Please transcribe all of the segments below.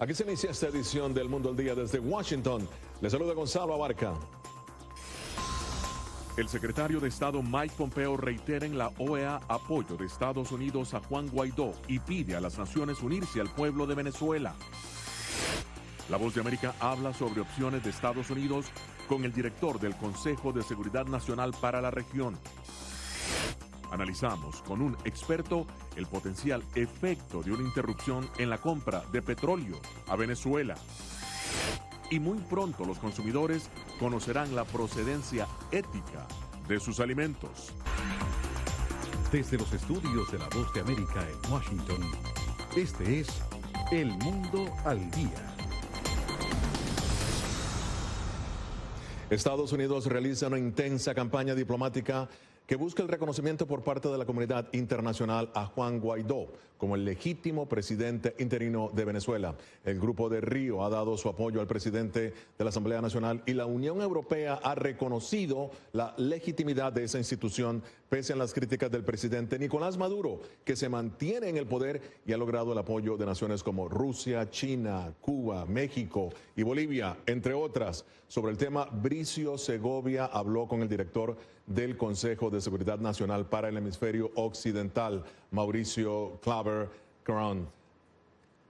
Aquí se inicia esta edición del Mundo al Día desde Washington. Les saluda Gonzalo Abarca. El secretario de Estado Mike Pompeo reitera en la OEA apoyo de Estados Unidos a Juan Guaidó y pide a las naciones unirse al pueblo de Venezuela. La Voz de América habla sobre opciones de Estados Unidos con el director del Consejo de Seguridad Nacional para la región. Analizamos con un experto el potencial efecto de una interrupción en la compra de petróleo a Venezuela. Y muy pronto los consumidores conocerán la procedencia ética de sus alimentos. Desde los estudios de La Voz de América en Washington, este es El Mundo al Día. Estados Unidos realiza una intensa campaña diplomática que busca el reconocimiento por parte de la comunidad internacional a Juan Guaidó como el legítimo presidente interino de Venezuela. El Grupo de Río ha dado su apoyo al presidente de la Asamblea Nacional y la Unión Europea ha reconocido la legitimidad de esa institución pese a las críticas del presidente Nicolás Maduro, que se mantiene en el poder y ha logrado el apoyo de naciones como Rusia, China, Cuba, México y Bolivia, entre otras. Sobre el tema, Bricio Segovia habló con el director del Consejo de Seguridad Nacional para el Hemisferio Occidental, Mauricio Claver-Caron.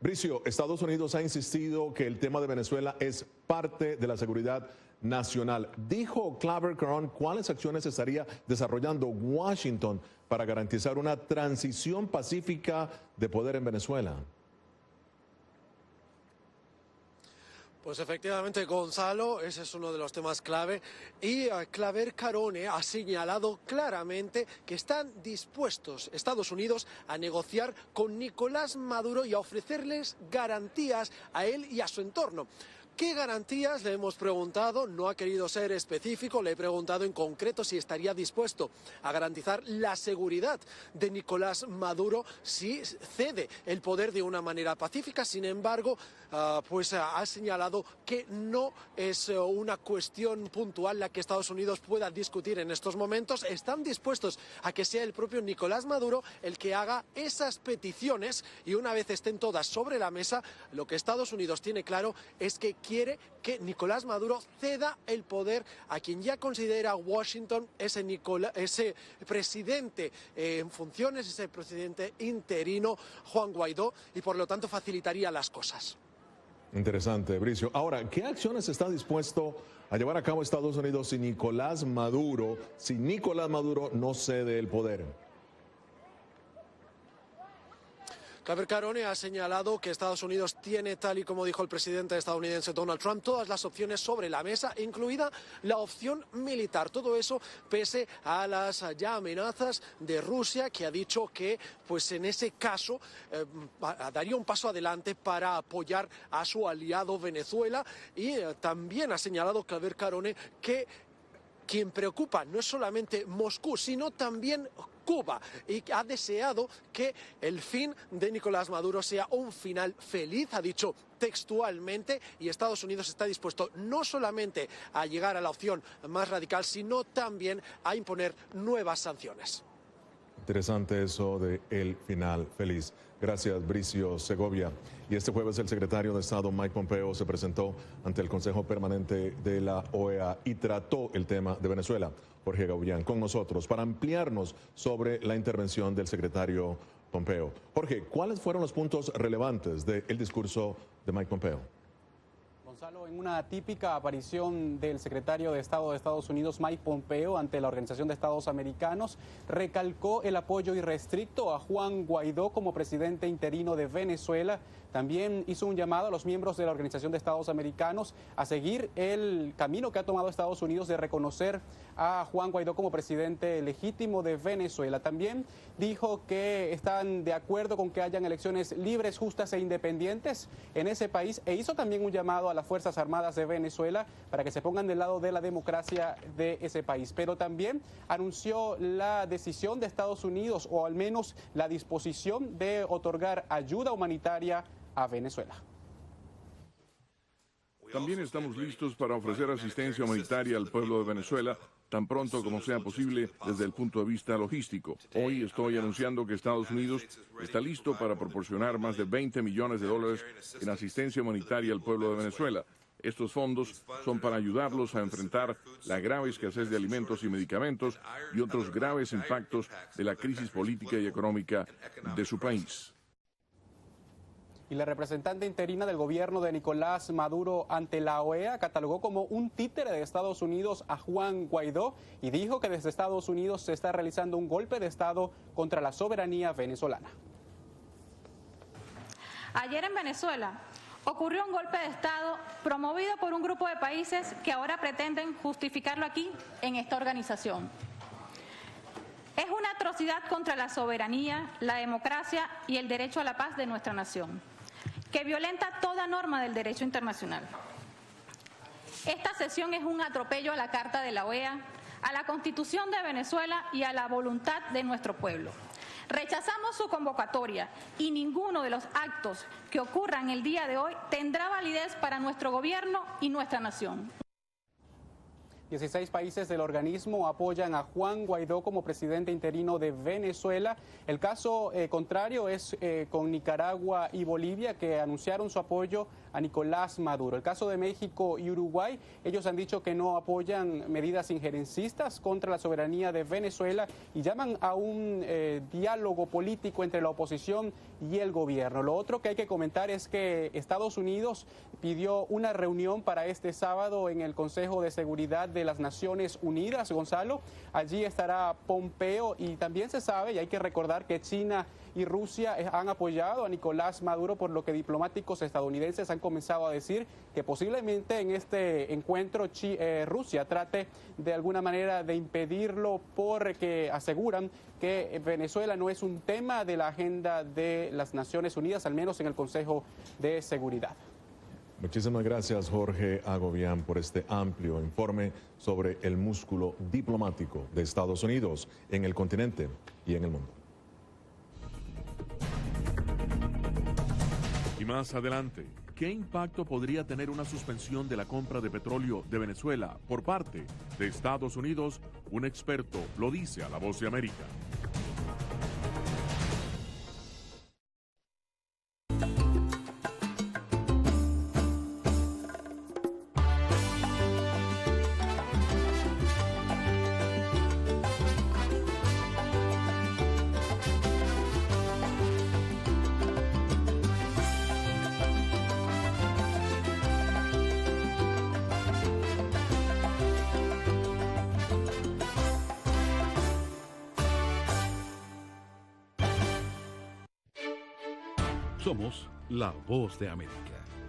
Bricio, Estados Unidos ha insistido que el tema de Venezuela es parte de la seguridad nacional. Dijo Claver-Caron cuáles acciones estaría desarrollando Washington para garantizar una transición pacífica de poder en Venezuela. Pues efectivamente, Gonzalo, ese es uno de los temas clave y Claver-Caron ha señalado claramente que están dispuestos Estados Unidos a negociar con Nicolás Maduro y a ofrecerles garantías a él y a su entorno. ¿Qué garantías? Le hemos preguntado, no ha querido ser específico, le he preguntado en concreto si estaría dispuesto a garantizar la seguridad de Nicolás Maduro si cede el poder de una manera pacífica. Sin embargo, ha señalado que no es una cuestión puntual la que Estados Unidos pueda discutir en estos momentos. Están dispuestos a que sea el propio Nicolás Maduro el que haga esas peticiones y una vez estén todas sobre la mesa, lo que Estados Unidos tiene claro es que quiere que Nicolás Maduro ceda el poder a quien ya considera Washington ese presidente en funciones, ese presidente interino, Juan Guaidó, y por lo tanto facilitaría las cosas. Interesante, Bricio. Ahora, ¿qué acciones está dispuesto a llevar a cabo Estados Unidos si Nicolás Maduro no cede el poder? Claver-Caron ha señalado que Estados Unidos tiene, tal y como dijo el presidente estadounidense Donald Trump, todas las opciones sobre la mesa, incluida la opción militar. Todo eso pese a las ya amenazas de Rusia, que ha dicho que pues en ese caso daría un paso adelante para apoyar a su aliado Venezuela. Y también ha señalado Claver-Caron que quien preocupa no es solamente Moscú, sino también Cuba, y ha deseado que el fin de Nicolás Maduro sea un final feliz, ha dicho textualmente, y Estados Unidos está dispuesto no solamente a llegar a la opción más radical, sino también a imponer nuevas sanciones. Interesante eso de el final feliz. Gracias, Bricio Segovia. Y este jueves el secretario de Estado Mike Pompeo se presentó ante el Consejo Permanente de la OEA y trató el tema de Venezuela. Jorge Gaullán con nosotros para ampliarnos sobre la intervención del secretario Pompeo. Jorge, ¿cuáles fueron los puntos relevantes del discurso de Mike Pompeo? Gonzalo, en una típica aparición del secretario de Estado de Estados Unidos, Mike Pompeo, ante la Organización de Estados Americanos, recalcó el apoyo irrestricto a Juan Guaidó como presidente interino de Venezuela. También hizo un llamado a los miembros de la Organización de Estados Americanos a seguir el camino que ha tomado Estados Unidos de reconocer a Juan Guaidó como presidente legítimo de Venezuela. También dijo que están de acuerdo con que hayan elecciones libres, justas e independientes en ese país, e hizo también un llamado a las Fuerzas Armadas de Venezuela para que se pongan del lado de la democracia de ese país. Pero también anunció la decisión de Estados Unidos, o al menos la disposición de otorgar ayuda humanitaria a Venezuela. También estamos listos para ofrecer asistencia humanitaria al pueblo de Venezuela tan pronto como sea posible desde el punto de vista logístico. Hoy estoy anunciando que Estados Unidos está listo para proporcionar más de $20 millones en asistencia humanitaria al pueblo de Venezuela. Estos fondos son para ayudarlos a enfrentar la grave escasez de alimentos y medicamentos y otros graves impactos de la crisis política y económica de su país. Y la representante interina del gobierno de Nicolás Maduro ante la OEA catalogó como un títere de Estados Unidos a Juan Guaidó y dijo que desde Estados Unidos se está realizando un golpe de Estado contra la soberanía venezolana. Ayer en Venezuela ocurrió un golpe de Estado promovido por un grupo de países que ahora pretenden justificarlo aquí en esta organización. Es una atrocidad contra la soberanía, la democracia y el derecho a la paz de nuestra nación, que violenta toda norma del derecho internacional. Esta sesión es un atropello a la Carta de la OEA, a la Constitución de Venezuela y a la voluntad de nuestro pueblo. Rechazamos su convocatoria y ninguno de los actos que ocurran el día de hoy tendrá validez para nuestro gobierno y nuestra nación. 16 países del organismo apoyan a Juan Guaidó como presidente interino de Venezuela. El caso contrario es con Nicaragua y Bolivia, que anunciaron su apoyo a Nicolás Maduro. El caso de México y Uruguay, ellos han dicho que no apoyan medidas injerencistas contra la soberanía de Venezuela y llaman a un diálogo político entre la oposición y el gobierno. Lo otro que hay que comentar es que Estados Unidos pidió una reunión para este sábado en el Consejo de Seguridad de las Naciones Unidas, Gonzalo. Allí estará Pompeo y también se sabe, y hay que recordar, que China y Rusia han apoyado a Nicolás Maduro, por lo que diplomáticos estadounidenses han comenzado a decir que posiblemente en este encuentro Rusia trate de alguna manera de impedirlo, porque aseguran que Venezuela no es un tema de la agenda de las Naciones Unidas, al menos en el Consejo de Seguridad. Muchísimas gracias, Jorge Agobián, por este amplio informe sobre el músculo diplomático de Estados Unidos en el continente y en el mundo. Y más adelante, ¿qué impacto podría tener una suspensión de la compra de petróleo de Venezuela por parte de Estados Unidos? Un experto lo dice a La Voz de América. Somos La Voz de América.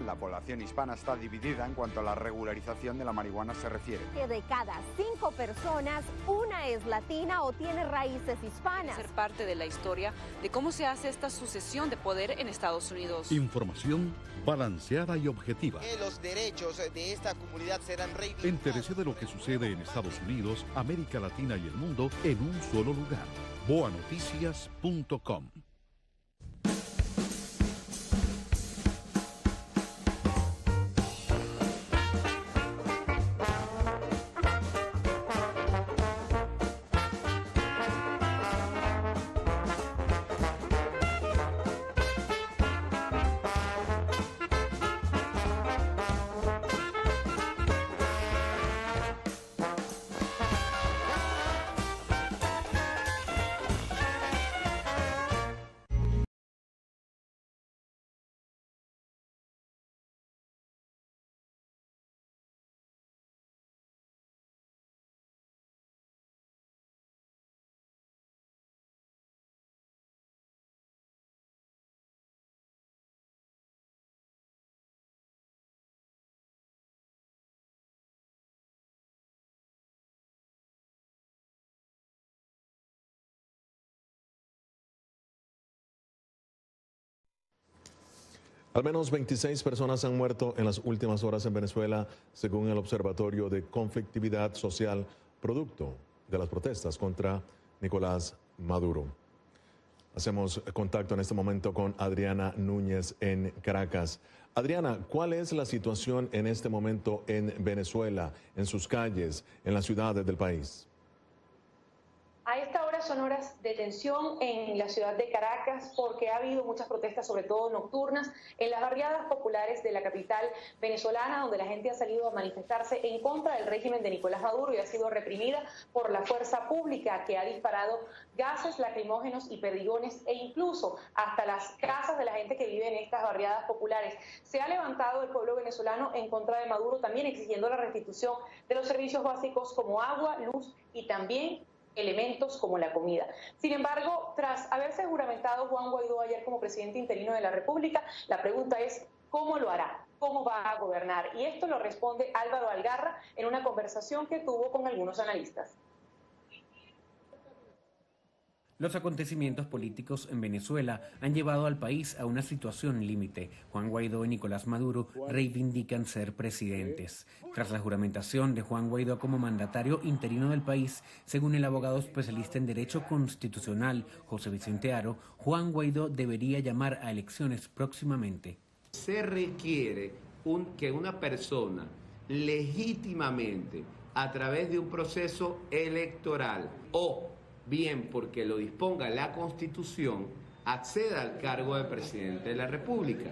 La población hispana está dividida en cuanto a la regularización de la marihuana se refiere. Que de cada 5 personas, una es latina o tiene raíces hispanas. Ser parte de la historia de cómo se hace esta sucesión de poder en Estados Unidos. Información balanceada y objetiva. Que los derechos de esta comunidad serán reivindicados. Entérese de lo que sucede en Estados Unidos, América Latina y el mundo en un solo lugar. boanoticias.com. Al menos 26 personas han muerto en las últimas horas en Venezuela, según el Observatorio de Conflictividad Social, producto de las protestas contra Nicolás Maduro. Hacemos contacto en este momento con Adriana Núñez en Caracas. Adriana, ¿cuál es la situación en este momento en Venezuela, en sus calles, en las ciudades del país? A esta hora son horas de tensión en la ciudad de Caracas porque ha habido muchas protestas, sobre todo nocturnas, en las barriadas populares de la capital venezolana, donde la gente ha salido a manifestarse en contra del régimen de Nicolás Maduro y ha sido reprimida por la fuerza pública, que ha disparado gases lacrimógenos y perdigones e incluso hasta las casas de la gente que vive en estas barriadas populares. Se ha levantado el pueblo venezolano en contra de Maduro, también exigiendo la restitución de los servicios básicos como agua, luz y también elementos como la comida. Sin embargo, tras haberse juramentado Juan Guaidó ayer como presidente interino de la República, la pregunta es ¿cómo lo hará? ¿Cómo va a gobernar? Y esto lo responde Álvaro Algarra en una conversación que tuvo con algunos analistas. Los acontecimientos políticos en Venezuela han llevado al país a una situación límite. Juan Guaidó y Nicolás Maduro reivindican ser presidentes. Tras la juramentación de Juan Guaidó como mandatario interino del país, según el abogado especialista en Derecho Constitucional José Vicente Haro, Juan Guaidó debería llamar a elecciones próximamente. Se requiere que una persona legítimamente, a través de un proceso electoral o bien porque lo disponga la Constitución, acceda al cargo de presidente de la República,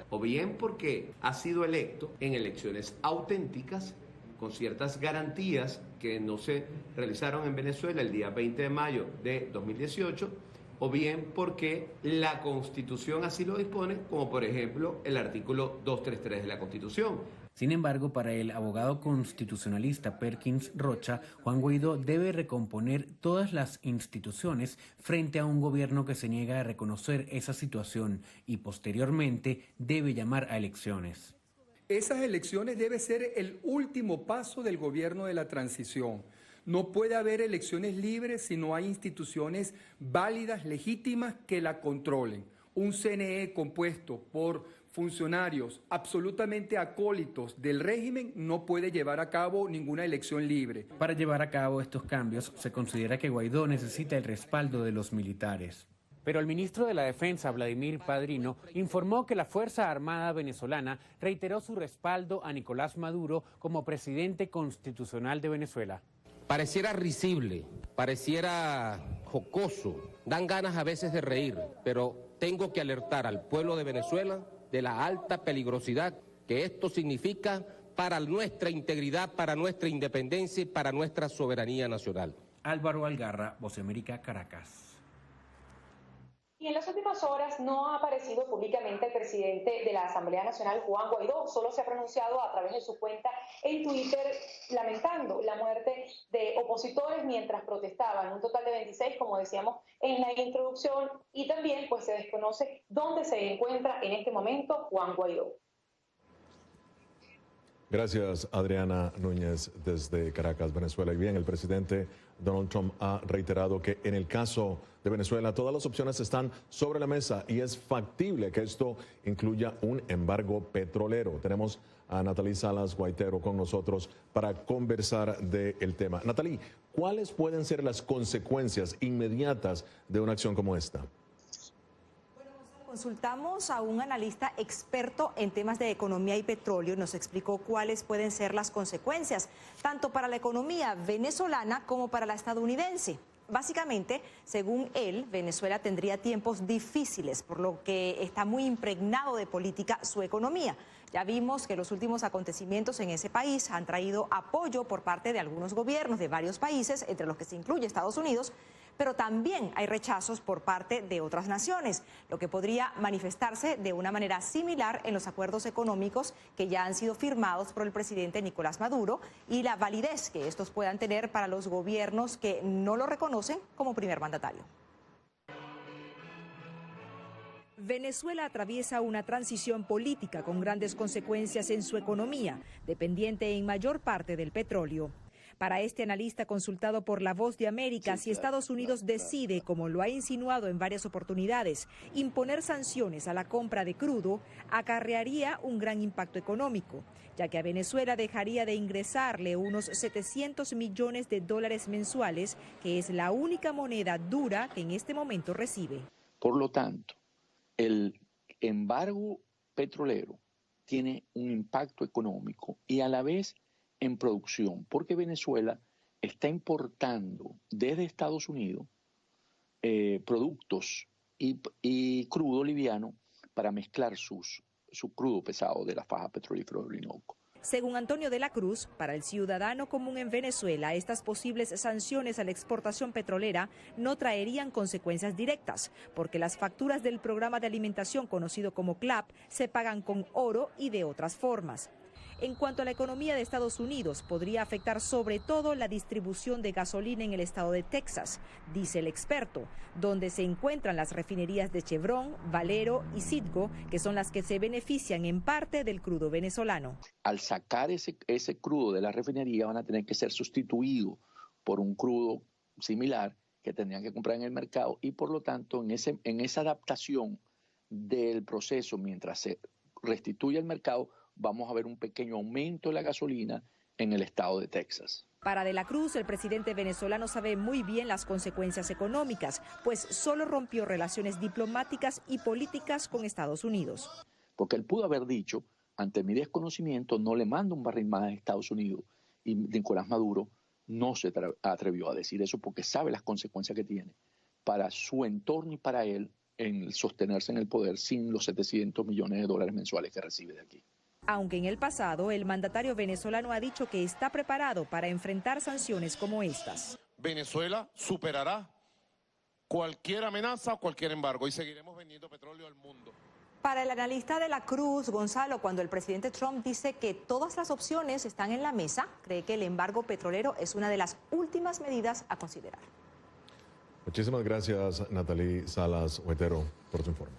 o bien porque ha sido electo en elecciones auténticas con ciertas garantías que no se realizaron en Venezuela el día 20 de mayo de 2018, o bien porque la Constitución así lo dispone, como por ejemplo el artículo 233 de la Constitución. Sin embargo, para el abogado constitucionalista Perkins Rocha, Juan Guaidó debe recomponer todas las instituciones frente a un gobierno que se niega a reconocer esa situación y posteriormente debe llamar a elecciones. Esas elecciones debe ser el último paso del gobierno de la transición. No puede haber elecciones libres si no hay instituciones válidas, legítimas, que la controlen. Un CNE compuesto por funcionarios absolutamente acólitos del régimen no puede llevar a cabo ninguna elección libre. Para llevar a cabo estos cambios, se considera que Guaidó necesita el respaldo de los militares. Pero el ministro de la Defensa, Vladimir Padrino, informó que la Fuerza Armada venezolana reiteró su respaldo a Nicolás Maduro como presidente constitucional de Venezuela. Pareciera risible, pareciera jocoso, dan ganas a veces de reír, pero tengo que alertar al pueblo de Venezuela de la alta peligrosidad que esto significa para nuestra integridad, para nuestra independencia y para nuestra soberanía nacional. Álvaro Algarra, Voz de América, Caracas. Y en las últimas horas no ha aparecido públicamente el presidente de la Asamblea Nacional, Juan Guaidó. Solo se ha pronunciado a través de su cuenta en Twitter lamentando la muerte de opositores mientras protestaban. Un total de 26, como decíamos en la introducción. Y también pues se desconoce dónde se encuentra en este momento Juan Guaidó. Gracias, Adriana Núñez, desde Caracas, Venezuela. Y bien, el presidente Donald Trump ha reiterado que en el caso de Venezuela todas las opciones están sobre la mesa y es factible que esto incluya un embargo petrolero. Tenemos a Natalie Salas Guaitero con nosotros para conversar del tema. Natalie, ¿cuáles pueden ser las consecuencias inmediatas de una acción como esta? Consultamos a un analista experto en temas de economía y petróleo. Nos explicó cuáles pueden ser las consecuencias, tanto para la economía venezolana como para la estadounidense. Básicamente, según él, Venezuela tendría tiempos difíciles, por lo que está muy impregnado de política su economía. Ya vimos que los últimos acontecimientos en ese país han traído apoyo por parte de algunos gobiernos de varios países, entre los que se incluye Estados Unidos, pero también hay rechazos por parte de otras naciones, lo que podría manifestarse de una manera similar en los acuerdos económicos que ya han sido firmados por el presidente Nicolás Maduro y la validez que estos puedan tener para los gobiernos que no lo reconocen como primer mandatario. Venezuela atraviesa una transición política con grandes consecuencias en su economía, dependiente en mayor parte del petróleo. Para este analista consultado por La Voz de América, si Estados Unidos decide, como lo ha insinuado en varias oportunidades, imponer sanciones a la compra de crudo, acarrearía un gran impacto económico, ya que a Venezuela dejaría de ingresarle unos 700 millones de dólares mensuales, que es la única moneda dura que en este momento recibe. Por lo tanto, el embargo petrolero tiene un impacto económico y a la vez en producción, porque Venezuela está importando desde Estados Unidos productos y crudo liviano para mezclar su crudo pesado de la faja petrolífera de Orinoco. Según Antonio de la Cruz, para el ciudadano común en Venezuela, estas posibles sanciones a la exportación petrolera no traerían consecuencias directas, porque las facturas del programa de alimentación conocido como CLAP se pagan con oro y de otras formas. En cuanto a la economía de Estados Unidos, podría afectar sobre todo la distribución de gasolina en el estado de Texas, dice el experto, donde se encuentran las refinerías de Chevron, Valero y Citgo, que son las que se benefician en parte del crudo venezolano. Al sacar ese crudo de la refinería van a tener que ser sustituidos por un crudo similar que tendrían que comprar en el mercado y por lo tanto en esa adaptación del proceso mientras se restituye el mercado vamos a ver un pequeño aumento de la gasolina en el estado de Texas. Para De la Cruz, el presidente venezolano sabe muy bien las consecuencias económicas, pues solo rompió relaciones diplomáticas y políticas con Estados Unidos. Porque él pudo haber dicho, ante mi desconocimiento, no le mando un barril más a Estados Unidos. Y Nicolás Maduro no se atrevió a decir eso porque sabe las consecuencias que tiene para su entorno y para él en sostenerse en el poder sin los 700 millones de dólares mensuales que recibe de aquí. Aunque en el pasado el mandatario venezolano ha dicho que está preparado para enfrentar sanciones como estas. Venezuela superará cualquier amenaza o cualquier embargo y seguiremos vendiendo petróleo al mundo. Para el analista de la Cruz, Gonzalo, cuando el presidente Trump dice que todas las opciones están en la mesa, cree que el embargo petrolero es una de las últimas medidas a considerar. Muchísimas gracias, Natalie Salas Huetero, por tu informe.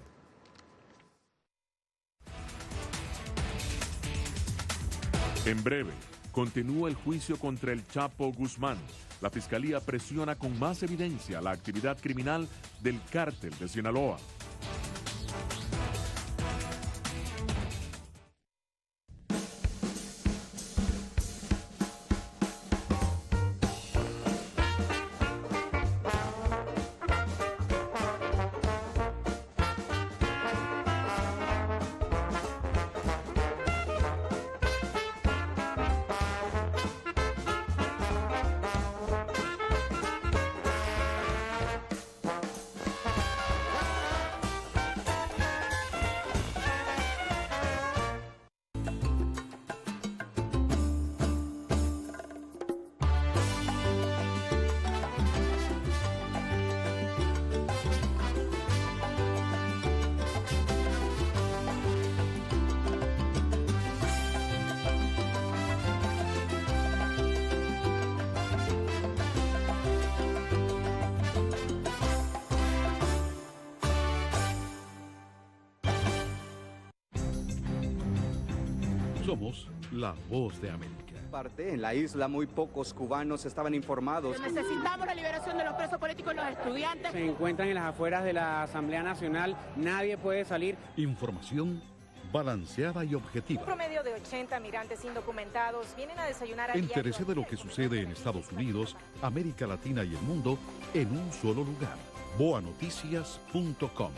En breve, continúa el juicio contra el Chapo Guzmán. La Fiscalía presiona con más evidencia la actividad criminal del cártel de Sinaloa. Somos la voz de América. En la isla muy pocos cubanos estaban informados. Necesitamos la liberación de los presos políticos y los estudiantes. Se encuentran en las afueras de la Asamblea Nacional, nadie puede salir. Información balanceada y objetiva. Un promedio de 80 migrantes indocumentados vienen a desayunar a Entérese de lo que sucede en Estados Unidos, América Latina y el mundo en un solo lugar. boanoticias.com.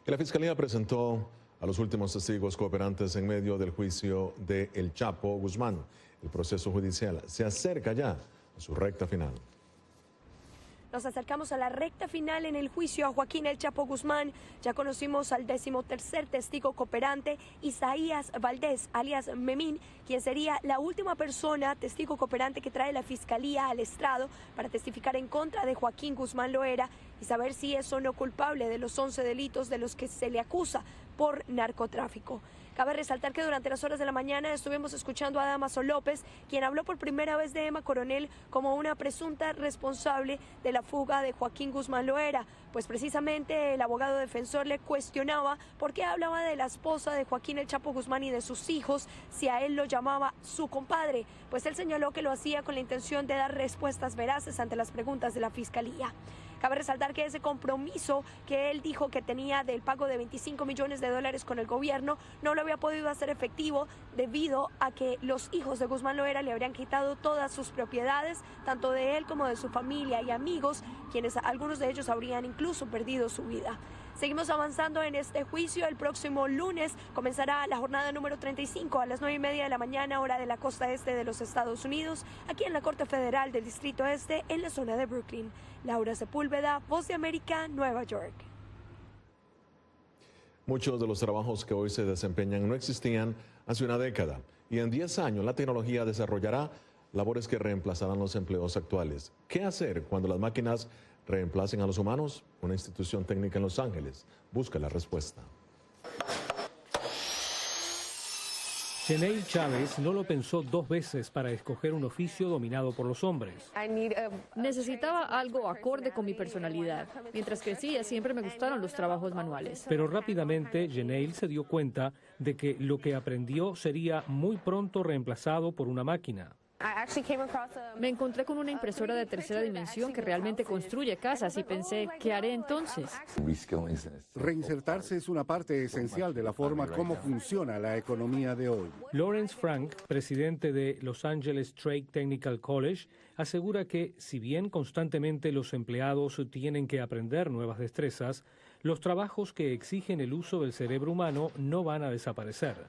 La Fiscalía presentó a los últimos testigos cooperantes en medio del juicio de El Chapo Guzmán. El proceso judicial se acerca ya a su recta final. Nos acercamos a la recta final en el juicio a Joaquín El Chapo Guzmán. Ya conocimos al 13º testigo cooperante, Isaías Valdés, alias Memín, quien sería la última persona, testigo cooperante, que trae la Fiscalía al estrado para testificar en contra de Joaquín Guzmán Loera y saber si es o no culpable de los 11 delitos de los que se le acusa por narcotráfico. Cabe resaltar que durante las horas de la mañana estuvimos escuchando a Damaso López, quien habló por primera vez de Emma Coronel como una presunta responsable de la fuga de Joaquín Guzmán Loera, pues precisamente el abogado defensor le cuestionaba por qué hablaba de la esposa de Joaquín El Chapo Guzmán y de sus hijos si a él lo llamaba su compadre, pues él señaló que lo hacía con la intención de dar respuestas veraces ante las preguntas de la Fiscalía. Cabe resaltar que ese compromiso que él dijo que tenía del pago de $25 millones con el gobierno no lo había podido hacer efectivo debido a que los hijos de Guzmán Loera le habrían quitado todas sus propiedades, tanto de él como de su familia y amigos, quienes algunos de ellos habrían incluso perdido su vida. Seguimos avanzando en este juicio. El próximo lunes comenzará la jornada número 35 a las 9:30 de la mañana, hora de la costa este de los Estados Unidos, aquí en la Corte Federal del Distrito Este, en la zona de Brooklyn. Laura Sepúlveda, Voz de América, Nueva York. Muchos de los trabajos que hoy se desempeñan no existían hace una década y en 10 años la tecnología desarrollará labores que reemplazarán los empleos actuales. ¿Qué hacer cuando las máquinas reemplacen a los humanos? Una institución técnica en Los Ángeles busca la respuesta. Jeneil Chávez no lo pensó 2 veces para escoger un oficio dominado por los hombres. Necesitaba algo acorde con mi personalidad. Mientras crecía siempre me gustaron los trabajos manuales. Pero rápidamente Jeneil se dio cuenta de que lo que aprendió sería muy pronto reemplazado por una máquina. Me encontré con una impresora de tercera dimensión que realmente construye casas y pensé, ¿qué haré entonces? Reinsertarse es una parte esencial de la forma como funciona la economía de hoy. Lawrence Frank, presidente de Los Angeles Trade Technical College, asegura que si bien constantemente los empleados tienen que aprender nuevas destrezas, los trabajos que exigen el uso del cerebro humano no van a desaparecer.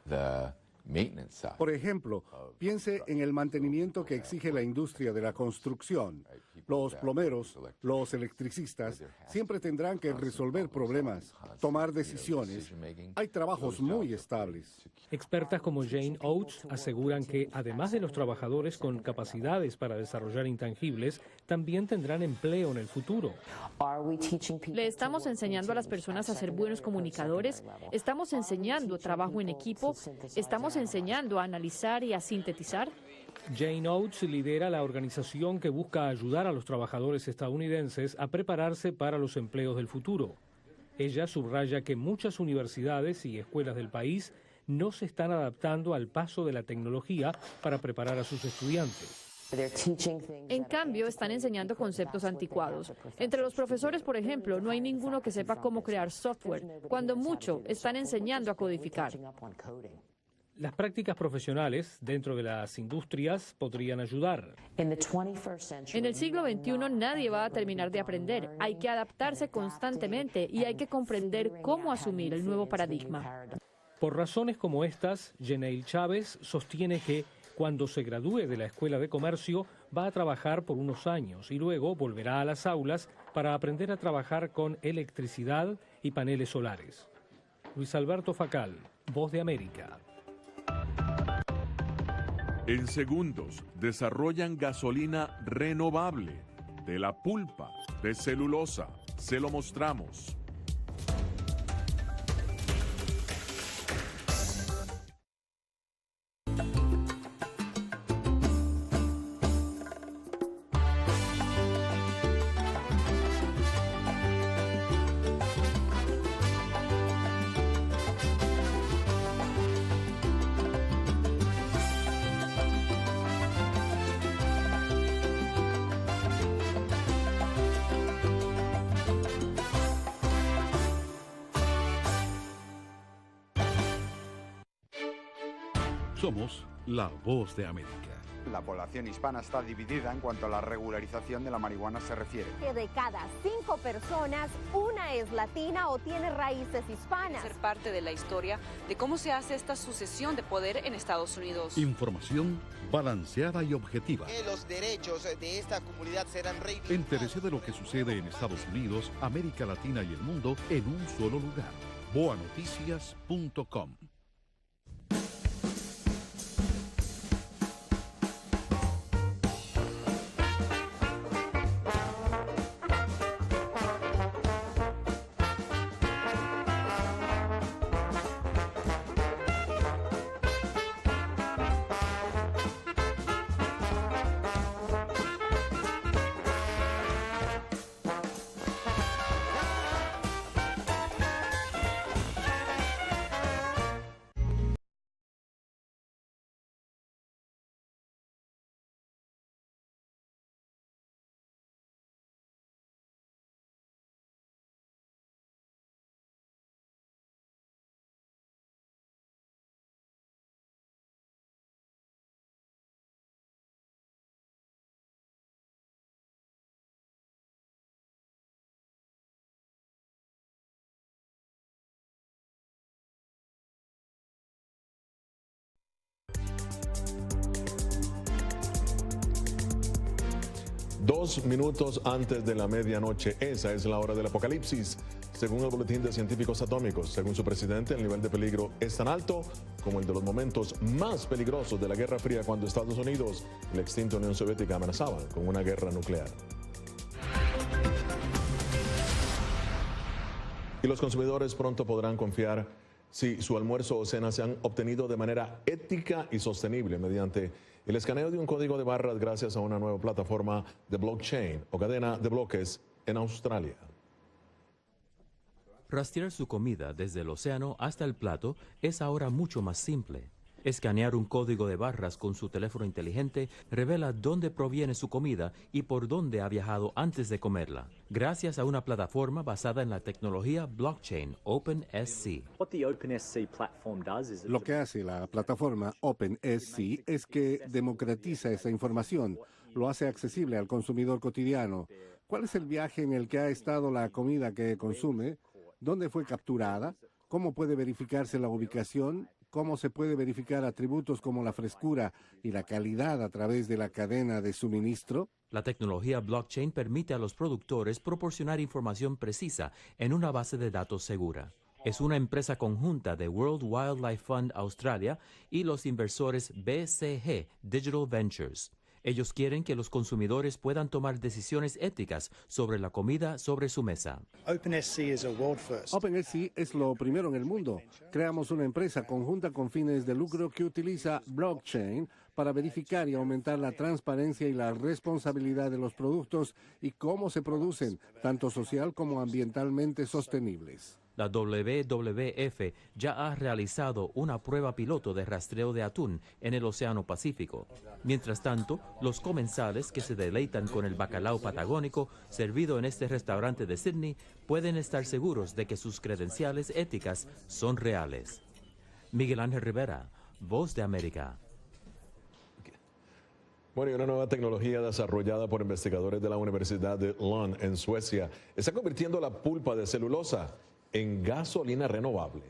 Por ejemplo, piense en el mantenimiento que exige la industria de la construcción. Los plomeros, los electricistas, siempre tendrán que resolver problemas, tomar decisiones. Hay trabajos muy estables. Expertas como Jane Oates aseguran que, además de los trabajadores con capacidades para desarrollar intangibles, también tendrán empleo en el futuro. ¿Le estamos enseñando a las personas a ser buenos comunicadores? ¿Estamos enseñando trabajo en equipo? ¿Estamos enseñando a analizar y a sintetizar? Jane Oates lidera la organización que busca ayudar a los trabajadores estadounidenses a prepararse para los empleos del futuro. Ella subraya que muchas universidades y escuelas del país no se están adaptando al paso de la tecnología para preparar a sus estudiantes. En cambio, están enseñando conceptos anticuados. Entre los profesores, por ejemplo, no hay ninguno que sepa cómo crear software, cuando mucho están enseñando a codificar. Las prácticas profesionales dentro de las industrias podrían ayudar. En el siglo XXI nadie va a terminar de aprender. Hay que adaptarse constantemente y hay que comprender cómo asumir el nuevo paradigma. Por razones como estas, Jeneil Chávez sostiene que cuando se gradúe de la Escuela de Comercio va a trabajar por unos años y luego volverá a las aulas para aprender a trabajar con electricidad y paneles solares. Luis Alberto Facal, Voz de América. En segundos desarrollan gasolina renovable de la pulpa de celulosa. Se lo mostramos. Somos la Voz de América. La población hispana está dividida en cuanto a la regularización de la marihuana se refiere. Que de cada 5 personas, una es latina o tiene raíces hispanas. Ser parte de la historia de cómo se hace esta sucesión de poder en Estados Unidos. Información balanceada y objetiva. Que los derechos de esta comunidad serán reivindicados. Entérese de lo que sucede en Estados Unidos, América Latina y el mundo en un solo lugar. boanoticias.com. 2 minutos antes de la medianoche. Esa es la hora del apocalipsis. Según el Boletín de Científicos Atómicos, según su presidente, el nivel de peligro es tan alto como el de los momentos más peligrosos de la Guerra Fría, cuando Estados Unidos y la extinta Unión Soviética amenazaban con una guerra nuclear. Y los consumidores pronto podrán confiar si su almuerzo o cena se han obtenido de manera ética y sostenible mediante el escaneo de un código de barras gracias a una nueva plataforma de blockchain o cadena de bloques en Australia. Rastrear su comida desde el océano hasta el plato es ahora mucho más simple. Escanear un código de barras con su teléfono inteligente revela dónde proviene su comida y por dónde ha viajado antes de comerla, gracias a una plataforma basada en la tecnología blockchain OpenSC. Lo que hace la plataforma OpenSC es que democratiza esa información, lo hace accesible al consumidor cotidiano. ¿Cuál es el viaje en el que ha estado la comida que consume? ¿Dónde fue capturada? ¿Cómo puede verificarse la ubicación? ¿Cómo se puede verificar atributos como la frescura y la calidad a través de la cadena de suministro? La tecnología blockchain permite a los productores proporcionar información precisa en una base de datos segura. Es una empresa conjunta de World Wildlife Fund Australia y los inversores BCG Digital Ventures. Ellos quieren que los consumidores puedan tomar decisiones éticas sobre la comida sobre su mesa. OpenSC es lo primero en el mundo. Creamos una empresa conjunta con fines de lucro que utiliza blockchain para verificar y aumentar la transparencia y la responsabilidad de los productos y cómo se producen, tanto social como ambientalmente sostenibles. La WWF ya ha realizado una prueba piloto de rastreo de atún en el Océano Pacífico. Mientras tanto, los comensales que se deleitan con el bacalao patagónico servido en este restaurante de Sydney pueden estar seguros de que sus credenciales éticas son reales. Miguel Ángel Rivera, Voz de América. Bueno, y una nueva tecnología desarrollada por investigadores de la Universidad de Lund en Suecia está convirtiendo la pulpa de celulosa en gasolina renovable.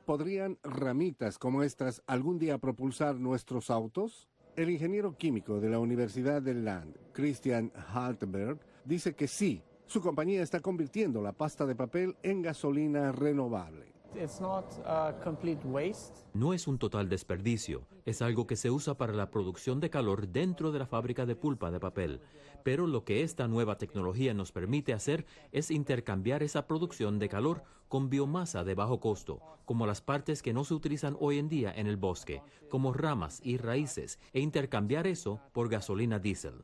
¿Podrían ramitas como estas algún día propulsar nuestros autos? El ingeniero químico de la Universidad de Lund, Christian Haltenberg, dice que sí, su compañía está convirtiendo la pasta de papel en gasolina renovable. No es un total desperdicio, es algo que se usa para la producción de calor dentro de la fábrica de pulpa de papel. Pero lo que esta nueva tecnología nos permite hacer es intercambiar esa producción de calor con biomasa de bajo costo, como las partes que no se utilizan hoy en día en el bosque, como ramas y raíces, e intercambiar eso por gasolina diésel.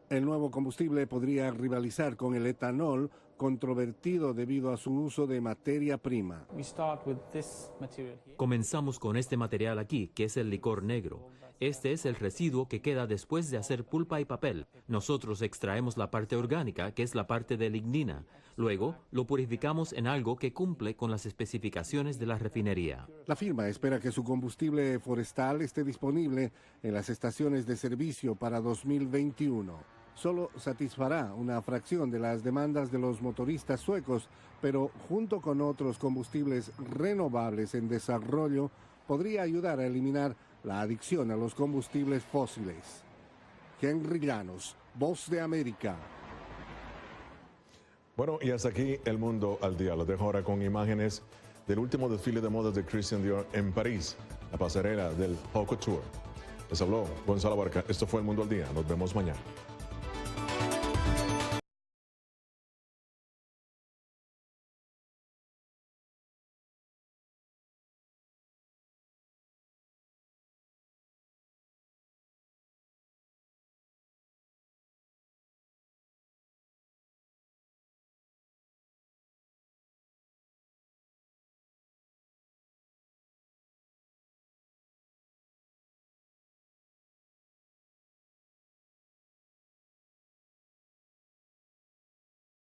El nuevo combustible podría rivalizar con el etanol, controvertido debido a su uso de materia prima. Comenzamos con este material aquí, que es el licor negro. Este es el residuo que queda después de hacer pulpa y papel. Nosotros extraemos la parte orgánica, que es la parte de lignina. Luego, lo purificamos en algo que cumple con las especificaciones de la refinería. La firma espera que su combustible forestal esté disponible en las estaciones de servicio para 2021. Solo satisfará una fracción de las demandas de los motoristas suecos, pero junto con otros combustibles renovables en desarrollo, podría ayudar a eliminar la adicción a los combustibles fósiles. Henry Llanos, Voz de América. Bueno, y hasta aquí El Mundo al Día. Lo dejo ahora con imágenes del último desfile de modas de Christian Dior en París, la pasarela del Haute Couture. Les habló Gonzalo Barca. Esto fue El Mundo al Día. Nos vemos mañana.